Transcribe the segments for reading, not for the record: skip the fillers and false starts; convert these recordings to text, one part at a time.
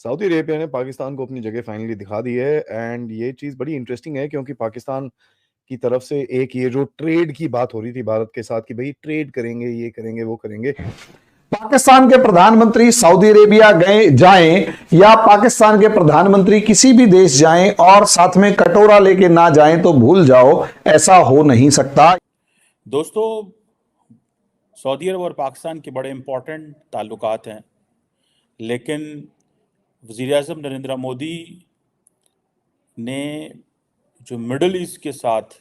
Saudi Arabia ने पाकिस्तान को अपनी जगह फाइनली दिखा दी है एंड ये चीज़ बड़ी इंटरेस्टिंग है क्योंकि पाकिस्तान की तरफ से एक ये जो ट्रेड की बात हो रही थी भारत के साथ कि भाई ट्रेड करेंगे, ये करेंगे, वो करेंगे। पाकिस्तान के प्रधानमंत्री सऊदी अरेबिया गए जाएं या पाकिस्तान के प्रधानमंत्री किसी भी देश जाएं और साथ में कटोरा लेके ना जाएं तो भूल जाओ, ऐसा हो नहीं सकता। दोस्तों, सऊदी अरब और पाकिस्तान के बड़े इंपॉर्टेंट ताल्लुकात हैं, लेकिन वज़ीर-ए-आज़म नरेंद्र मोदी ने जो मिडल ईस्ट के साथ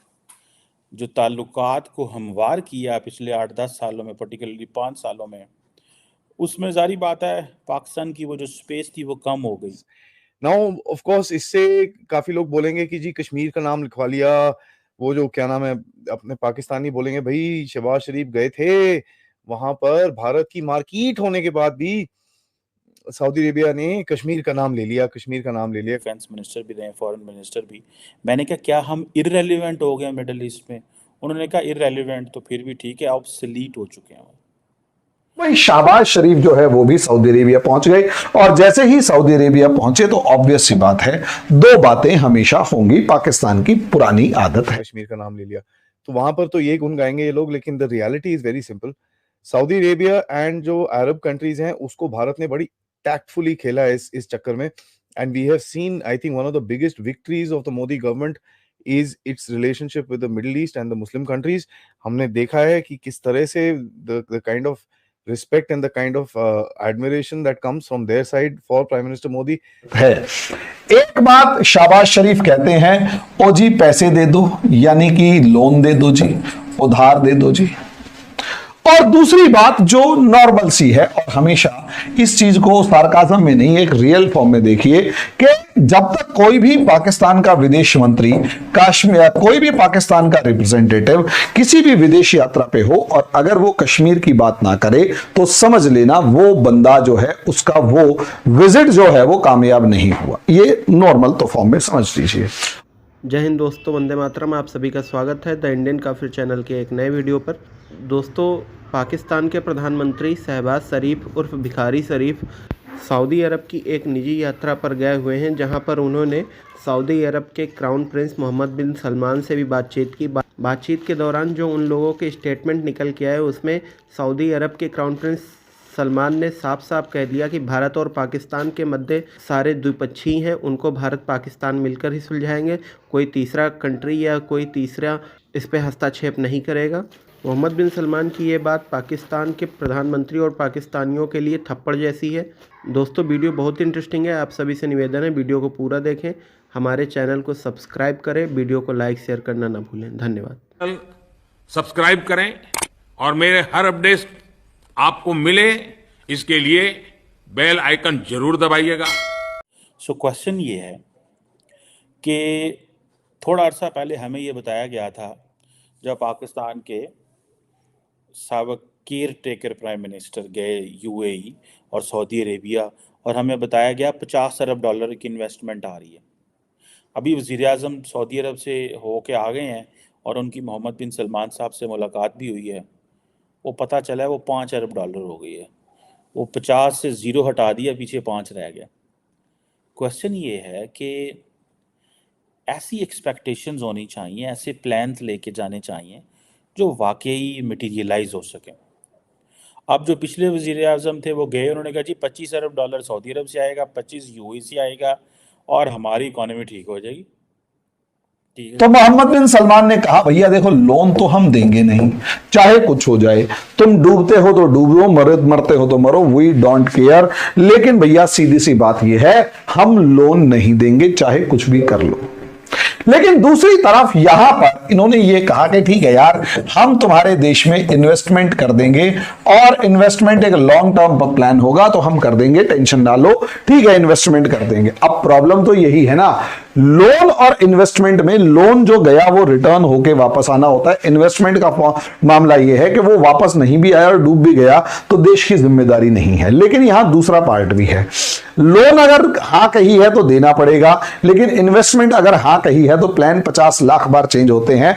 जो ताल्लुकात को हमवार किया पिछले 8-10 सालों में, पर्टिकुलरली 5 सालों में, उसमें ज़ाहिर बात है पाकिस्तान की वो जो स्पेस थी वो कम हो गई। नाउ ऑफ कोर्स इससे काफी लोग बोलेंगे कि जी कश्मीर का नाम लिखवा लिया, वो जो क्या नाम है अपने पाकिस्तानी बोलेंगे भाई शहबाज शरीफ गए थे वहां पर, भारत की मार्किट होने के बाद भी सऊदी अरेबिया ने कश्मीर का नाम ले लिया, कश्मीर का नाम ले लिया। डिफेंस मिनिस्टर भी रहे, फॉरेन मिनिस्टर भी। मैंने कहा क्या हम इररेलेवेंट हो गए मिडल ईस्ट में? उन्होंने कहा इररेलेवेंट तो फिर भी ठीक है, ऑब्सोलीट हो चुके हैं। वही शहबाज शरीफ जो है वो भी सऊदी अरेबिया पहुंच गए और जैसे ही सऊदी अरेबिया पहुंचे तो ऑब्वियस सी बात है, दो बातें हमेशा होंगी, पाकिस्तान की पुरानी आदत है। कश्मीर का नाम ले लिया तो वहां पर तो ये गुन गाएंगे ये लोग, लेकिन the reality is very simple. Saudi Arabia and जो अरब कंट्रीज हैं उसको भारत ने बड़ी टैक्टफुली खेला है इस चक्कर में, and we have seen I think one of the biggest victories of the Modi government is its relationship with the Middle East and the Muslim countries. हमने देखा है कि किस तरह से the kind of respect and the kind of admiration that comes from their side for Prime Minister Modi है। एक बात शहबाज शरीफ कहते हैं, ओ जी पैसे दे दो, यानी कि लोन दे दो जी, उधार दे दो जी। और दूसरी बात जो नॉर्मल सी है, और हमेशा इस चीज को सार्काज़म में नहीं एक रियल फॉर्म में देखिए कि जब तक कोई भी पाकिस्तान का विदेश मंत्री कश्मीर, कोई भी पाकिस्तान का रिप्रेजेंटेटिव किसी भी विदेश यात्रा पे हो और अगर वो कश्मीर की बात ना करे तो समझ लेना वो बंदा जो है उसका वो विजिट जो है वो कामयाब नहीं हुआ। ये नॉर्मल तो फॉर्म में समझ लीजिए। जय हिंद दोस्तों, वंदे मातरम। आप सभी का स्वागत है द इंडियन काफिर चैनल के एक नए वीडियो पर। दोस्तों, पाकिस्तान के प्रधानमंत्री शहबाज शरीफ उर्फ भिखारी शरीफ सऊदी अरब की एक निजी यात्रा पर गए हुए हैं, जहां पर उन्होंने सऊदी अरब के क्राउन प्रिंस मोहम्मद बिन सलमान से भी बातचीत की। बातचीत के दौरान जो उन लोगों के स्टेटमेंट निकल के आए उसमें सऊदी अरब के क्राउन प्रिंस सलमान ने साफ साफ कह दिया कि भारत और पाकिस्तान के मध्य सारे द्विपक्षीय हैं, उनको भारत पाकिस्तान मिलकर ही सुलझाएंगे, कोई तीसरा कंट्री या कोई तीसरा इस पर हस्तक्षेप नहीं करेगा। मोहम्मद बिन सलमान की ये बात पाकिस्तान के प्रधानमंत्री और पाकिस्तानियों के लिए थप्पड़ जैसी है। दोस्तों, वीडियो बहुत इंटरेस्टिंग है, आप सभी से निवेदन है वीडियो को पूरा देखें, हमारे चैनल को सब्सक्राइब करें, वीडियो को लाइक शेयर करना ना भूलें। धन्यवाद। सब्सक्राइब करें और मेरे हर अपडेट आपको मिले इसके लिए बेल आइकन जरूर दबाइएगा। सो क्वेश्चन ये है कि थोड़ा अर्सा पहले हमें ये बताया गया था जब पाकिस्तान के साबिक केयर टेकर प्राइम मिनिस्टर गए यूएई और सऊदी अरेबिया, और हमें बताया गया 50 अरब डॉलर की इन्वेस्टमेंट आ रही है। अभी वज़ीर-ए-आज़म सऊदी अरब से होके आ गए हैं और उनकी मोहम्मद बिन सलमान साहब से मुलाकात भी हुई है। वो पता चला है वो 5 अरब डॉलर हो गई है। वो 50 से 0 हटा दिया, पीछे 5 रह गया। क्वेश्चन ये है कि ऐसी एक्सपेक्टेशंस होनी चाहिए, ऐसे प्लान्स लेके जाने चाहिए जो वाकई मटीरियलाइज हो सकें। अब जो पिछले वज़ीर-ए-आज़म थे वो गए, उन्होंने कहा जी 25 अरब डॉलर सऊदी अरब से आएगा, 25 यूएई से आएगा और हमारी इकोनॉमी ठीक हो जाएगी। तो मोहम्मद बिन सलमान ने कहा भैया देखो, लोन तो हम देंगे नहीं, चाहे कुछ हो जाए, तुम डूबते हो तो डूबो, मरते हो तो मरो, वी डोंट केयर, लेकिन भैया सीधी सी बात यह है हम लोन नहीं देंगे चाहे कुछ भी कर लो। लेकिन दूसरी तरफ यहां पर इन्होंने ये कहा कि ठीक है यार, हम तुम्हारे देश में इन्वेस्टमेंट कर देंगे और इन्वेस्टमेंट एक लॉन्ग टर्म प्लान होगा तो हम कर देंगे, टेंशन ना लो, ठीक है इन्वेस्टमेंट कर देंगे। अब प्रॉब्लम तो यही है ना, लोन और इन्वेस्टमेंट में लोन जो गया वो रिटर्न होके वापस आना होता है। इन्वेस्टमेंट का मामला यह है कि वो वापस नहीं भी आया और डूब भी गया तो देश की जिम्मेदारी नहीं है। लेकिन यहां दूसरा पार्ट भी है, लोन अगर हां कही है तो देना पड़ेगा, लेकिन इन्वेस्टमेंट अगर हां कही है तो प्लान 50 लाख बार चेंज होते हैं।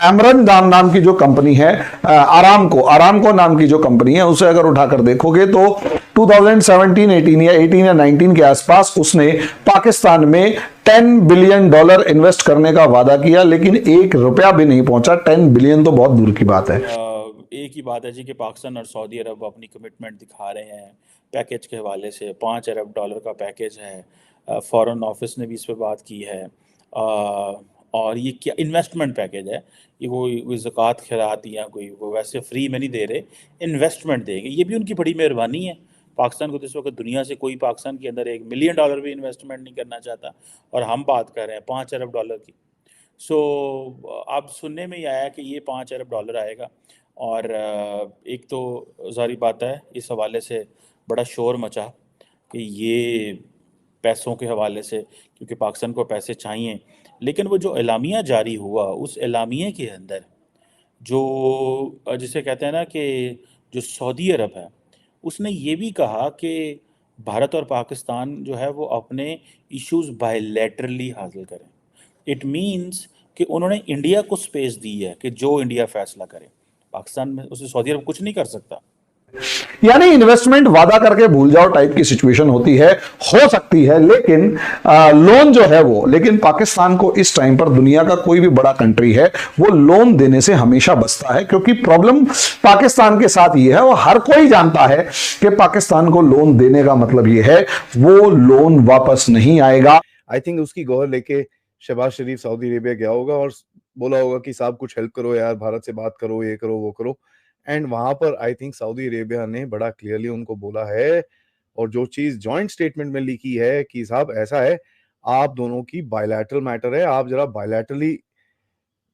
एमरन नाम की जो कंपनी है, आरामको नाम की जो कंपनी है, उसे अगर उठाकर देखोगे तो 2017, 18 या 18 या 19 के आसपास उसने पाकिस्तान में $10 बिलियन इन्वेस्ट करने का वादा किया, लेकिन $1 भी नहीं पहुंचा। 10 बिलियन तो बहुत दूर की बात है। एक ही बात है जी कि पाकिस्तान और सऊदी अरब अपनी कमिटमेंट दिखा रहे हैं पैकेज के हवाले से। $5 अरब का पैकेज है। फॉरेन ऑफिस ने भी इस पर बात की है। और ये क्या इन्वेस्टमेंट पैकेज है, ये कोई ज़कात खैरात या कोई वो वैसे फ्री में नहीं दे रहे, इन्वेस्टमेंट देंगे। ये भी उनकी बड़ी मेहरबानी है। पाकिस्तान को तो इस वक्त दुनिया से कोई पाकिस्तान के अंदर $1 मिलियन भी इन्वेस्टमेंट नहीं करना चाहता, और हम बात कर रहे हैं $5 अरब की। सो अब सुनने में ही आया कि ये $5 अरब आएगा। और एक तो ज़ाहिर बात है इस हवाले से बड़ा शोर मचा कि ये पैसों के हवाले से, क्योंकि पाकिस्तान को पैसे चाहिए। लेकिन वो जो एलामिया जारी हुआ, उस एलामिया के अंदर जो जिसे कहते हैं ना कि जो सऊदी अरब है, उसने ये भी कहा कि भारत और पाकिस्तान जो है वो अपने इश्यूज़ बायलैटरली हासिल करें। इट मीन्स कि उन्होंने इंडिया को स्पेस दी है कि जो इंडिया फैसला करे, पाकिस्तान में उसे सऊदी अरब कुछ नहीं कर सकता। यानी इन्वेस्टमेंट वादा करके भूल जाओ टाइप की सिचुएशन होती है, हो सकती है, लेकिन लोन जो है वो, लेकिन पाकिस्तान को इस टाइम पर दुनिया का कोई भी बड़ा कंट्री है वो लोन देने से हमेशा बचता है, क्योंकि प्रॉब्लम पाकिस्तान के साथ ये है, और हर कोई जानता है कि पाकिस्तान को लोन देने का मतलब ये है वो लोन वापस नहीं आएगा। आई थिंक उसकी गौर लेके शहबाज शरीफ सऊदी अरेबिया गया होगा और बोला होगा कि साहब कुछ हेल्प करो यार, भारत से बात करो, ये करो वो करो। एंड वहां पर आई थिंक सऊदी अरेबिया ने बड़ा क्लियरली उनको बोला है, और जो चीज जॉइंट स्टेटमेंट में लिखी है कि साहब ऐसा है, आप दोनों की बायलैटरल मैटर है, आप जरा बायलैटरली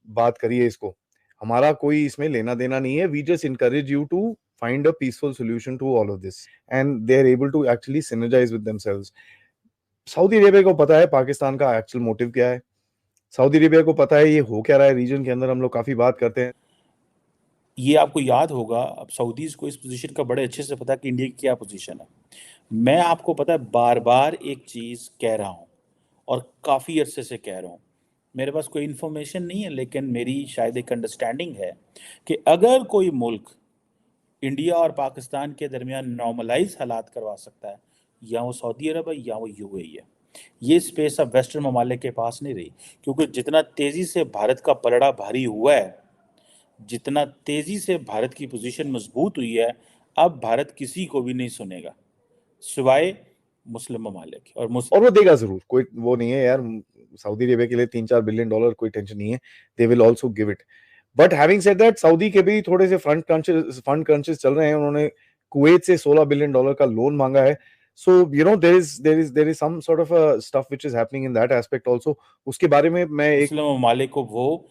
बात करिए इसको, हमारा कोई इसमें लेना देना नहीं है। We just encourage you to find a peaceful solution to all of this, and they are able to actually synergize with themselves. Saudi Arabia को पता है पाकिस्तान का एक्चुअल मोटिव क्या है, सऊदी अरेबिया को पता है ये हो क्या रहा है रीजन के अंदर। हम लोग काफी बात करते हैं, ये आपको याद होगा, अब सऊदीज़ को इस पोजीशन का बड़े अच्छे से पता है कि इंडिया की क्या पोजीशन है। मैं आपको पता है बार बार एक चीज़ कह रहा हूँ, और काफ़ी अरसे से कह रहा हूँ। मेरे पास कोई इन्फॉर्मेशन नहीं है, लेकिन मेरी शायद एक अंडरस्टैंडिंग है कि अगर कोई मुल्क इंडिया और पाकिस्तान के दरमियान नॉर्मलाइज हालात करवा सकता है, या वो सऊदी अरब है या वो यूएई है। ये स्पेस अब वेस्टर्न ममालिक के पास नहीं रही, क्योंकि जितना तेज़ी से भारत का पलड़ा भारी हुआ है, जितना तेज़ी से भारत की पोजीशन मजबूत हुई है, अब भारत किसी को भी नहीं सुनेगा सिवाय मुस्लिम ममालिक। और वो देगा जरूर, कोई वो नहीं है यार, सऊदी अरेबिया के लिए $3-4 बिलियन कोई टेंशन नहीं है, they will also give it. But having said that, Saudi के भी थोड़े से फंड क्रंचेस चल रहे हैं। उन्होंने कुवैत से $16 बिलियन का लोन मांगा है। So you know there is some sort of stuff which is happening in that aspect also. उसके बारे में मैं एक मुस्लिम ममालिक को वो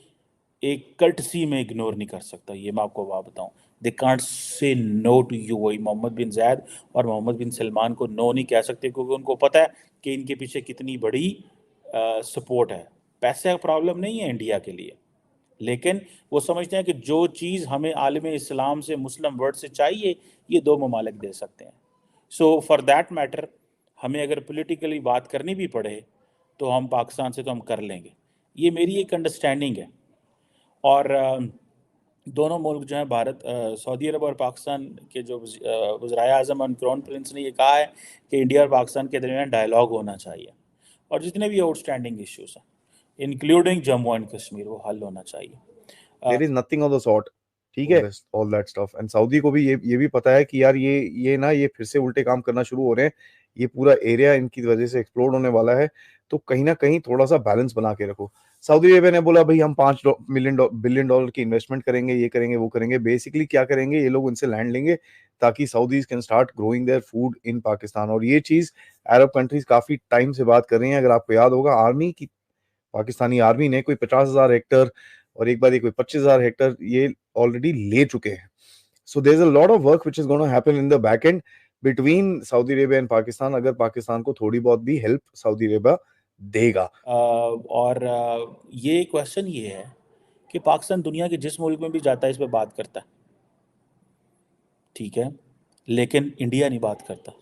एक कर्टसी में इग्नोर नहीं कर सकता, ये मैं आपको बात बताऊं। They can't say no to UAE. Mohammed bin Zayed और मोहम्मद बिन सलमान को नो नहीं कह सकते, क्योंकि उनको पता है कि इनके पीछे कितनी बड़ी सपोर्ट है। पैसे का प्रॉब्लम नहीं है इंडिया के लिए, लेकिन वो समझते हैं कि जो चीज़ हमें आलम इस्लाम से, मुस्लिम वर्ल्ड से चाहिए, ये दो ममालिक दे सकते हैं। सो फॉर दैट मैटर, हमें अगर पॉलिटिकली बात करनी भी पड़े तो हम पाकिस्तान से तो हम कर लेंगे। ये मेरी एक अंडरस्टैंडिंग है। और दोनों मुल्क जो हैं, भारत, सऊदी अरब और पाकिस्तान के जो वज़ीर आज़म और क्राउन प्रिंस ने ये कहा है कि इंडिया और पाकिस्तान के दरमियान डायलॉग होना चाहिए, और जितने भी आउटस्टैंडिंग इश्यूज़ हैं इंक्लूडिंग जम्मू एंड कश्मीर, वो हल होना चाहिए। There is nothing of the sort, ठीक है, all that stuff. And Saudi को भी ये भी पता है कि यार ये फिर से उल्टे काम करना शुरू हो रहे हैं, ये पूरा एरिया इनकी वजह से एक्सप्लोड होने वाला है, तो कहीं ना कहीं थोड़ा सा बैलेंस बना के रखो। सऊदी अरेबिया ने बोला भाई हम $5 बिलियन की इन्वेस्टमेंट करेंगे, ये करेंगे वो करेंगे। बेसिकली क्या करेंगे, ये लोग उनसे लैंड लेंगे ताकि Saudis can start growing their food in Pakistan. और ये चीज अरब कंट्रीज काफी टाइम से बात कर रही हैं। अगर आपको याद होगा, आर्मी की, पाकिस्तानी आर्मी ने कोई 50,000 हेक्टर और एक बार कोई 25,000 हेक्टर ये ऑलरेडी ले चुके हैं। So there is a lot of work which is gonna happen in the back end between Saudi Arabia and Pakistan, अगर पाकिस्तान को थोड़ी बहुत भी हेल्प सऊदी अरेबिया देगा। और ये क्वेश्चन ये है कि पाकिस्तान दुनिया के जिस मुल्क में भी जाता है इस पर बात करता है, ठीक है, लेकिन इंडिया नहीं बात करता।